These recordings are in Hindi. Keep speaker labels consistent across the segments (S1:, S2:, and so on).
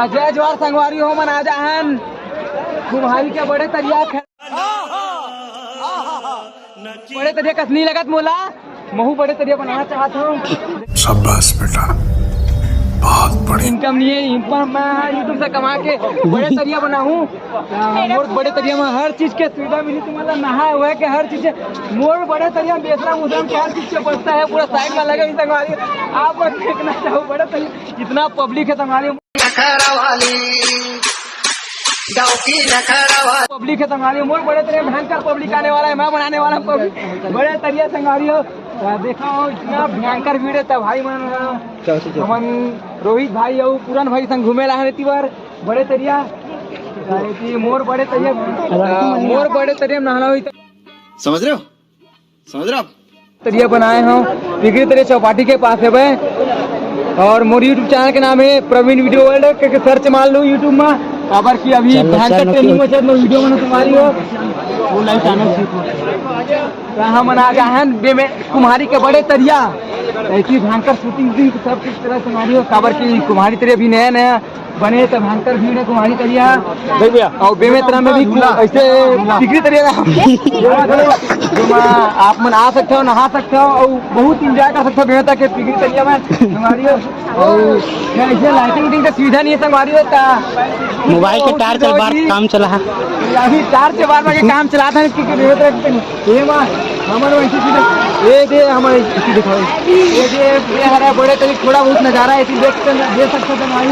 S1: जय जोहार संगवारी हो मन आजा हन कुम्हारी के बड़े तरिया कसनी लगत मोला महू बड़े तरिया बनाना चाहत हूँ।
S2: शाबाश बेटा बहुत बढ़िया।
S1: इनकम नहीं है इनकम मैं यूट्यूब से कमा के बड़े तरिया बनाऊँ मोर बड़े तरिया में हर चीज के सुविधा मिली तुम्हारा नहा हुआ के हर चीज मोर बड़े तरिया में बेचना मुद्रा के हर चीज से बचता है पूरा साइड में लगे संगवारी आप देखना चाहो बड़े तरिया कितना पब्लिक है संगवारी पब्लिक है संगवारी मोर बड़े तरिया भयंकर पब्लिक आने वाला है मैं बनाने वाला पब्लिक बड़े तरिया संगवारी हो देखा हो इतना भयंकर भीड़ है भाई मन रोहित भाई और पूरन भाई संग घूमे ला बार बड़े तरिया मोर बड़े तरिया नहाना हुई
S3: समझ रहे हो
S1: तरिया बनाए हो बिगड़ी तरिया चौपाटी के पास है भाई और मोर यूट्यूब चैनल के नाम है प्रवीण वीडियो वर्ल्ड के सर्च मार लो यूट्यूब में खबर की अभी भयंकर ट्रेनिंग में चल वीडियो में तुम्हारी हो वो लाइव चैनल हम आ गए हैं कुम्हारी के बड़े तरिया ऐसी भयंकर शूटिंग सब किस तरह तुम्हारी हो खबर की कुम्हारी तरिया भी नया नया बने तो भयंकर भीड़ है कुम्हारी तरिया और बेमेतरा में भी ऐसे बिगड़ी तरिया आप मन आ सकते हो नहा सकते हो और बहुत इंजॉय कर सकते हो बेमेतरा के बिगड़ी तरिया में तुम्हारी और ऐसे लाइटिंग का सुविधा नहीं है तुम्हारी होता
S4: मोबाइल के टार्च से बार काम चला है
S1: अभी टार्च से बार के काम चलाता है ये दे हमारे दिखाओ ये हरा बड़े तरीके थोड़ा बहुत नजारा है देख सकते हो तुम्हारी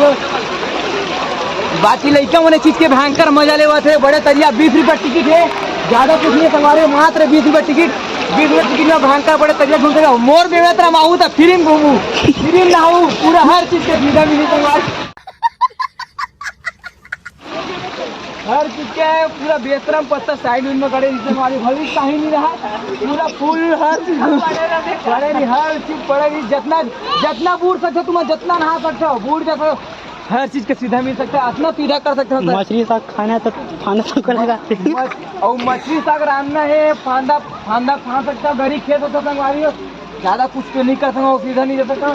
S1: बाकी लड़का मैंने चीज के भयंकर मजा ले थे बड़े तरिया 20 रुपये टिकट है ज्यादा कुछ नहीं हमारे मात्र 20 रुपये टिकट 20 रुपये टिकट में भयंकर बड़े तरिया घूम सका मोर बेमेतरा में आऊँ तो फिल्म घूमू फिल्म नहाऊ पूरा हर चीज के सुविधा मिली तुम्हारी हर चीज के पूरा बेहतरम पत्ता साइड में खड़े हमारी भविष्य कहीं नहीं रहा पूरा फुल हर चीज पड़ेगी हर चीज पड़ेगी जितना बूढ़ सकते हो तुम जितना नहा सकते हो बूढ़ जैसा हर चीज की सुविधा मिल सकता है इतना सुविधा कर सकते हो
S4: मछली साग खाना तो खाना तो करेगा
S1: और मछली साग रांधना है फांदा खा सकता हूँ गरीब खेत होता संगवारी हो ज्यादा कुछ तो नहीं कर सकता सुविधा नहीं दे सकता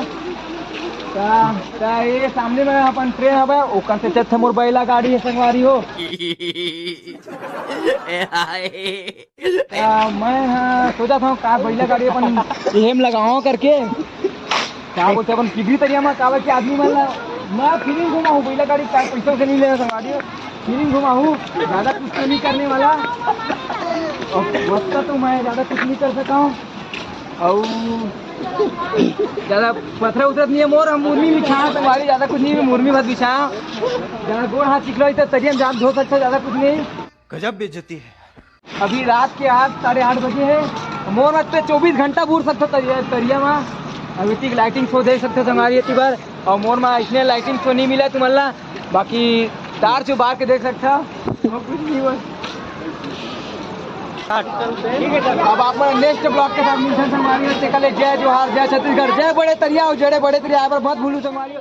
S1: ये सामने में अपन ट्रेन है ओकर से चल मोर बैला गाड़ी है संगवारी हो मैं सोचा था का बैला गाड़ी अपन एम लगाओ करके क्या बोलते अपन बिगड़ी तरिया में कावल के आदमी मैं फिल्म घुमा हूँ बैला गाड़ी पैसों से नहीं लेना संगवारी फिल्म घुमा हूँ ज्यादा कुछ तो नहीं करने वाला और तो मैं ज्यादा कुछ नहीं कर सका हूँ और ज्यादा पत्थर उतरत नहीं है मोर हम मुर्मी बिछा तुम्हारी ज्यादा कुछ नहीं मुर्मी मत बिछा ज्यादा गोड़ हाथ चिकलो तो तरिया में जान धो सकते ज्यादा कुछ नहीं
S3: गजब बेइज्जती है।
S1: अभी रात के 8-8:30 बजे है मोर मत पे 24 घंटा बूढ़ सकते तरिया में अभी तक लाइटिंग शो देख सकते तुम्हारी बार और मोर में इसलिए लाइटिंग शो नहीं मिला तुम्हारा बाकी तार चो बार के देख सकता कुछ नहीं बस अब आप नेक्स्ट ब्लॉग के साथ मिलते हैं जय जोहार जय छत्तीसगढ़ जय बड़े तरिया और जड़े बड़े तरिया पर मत भूलू संगवारी।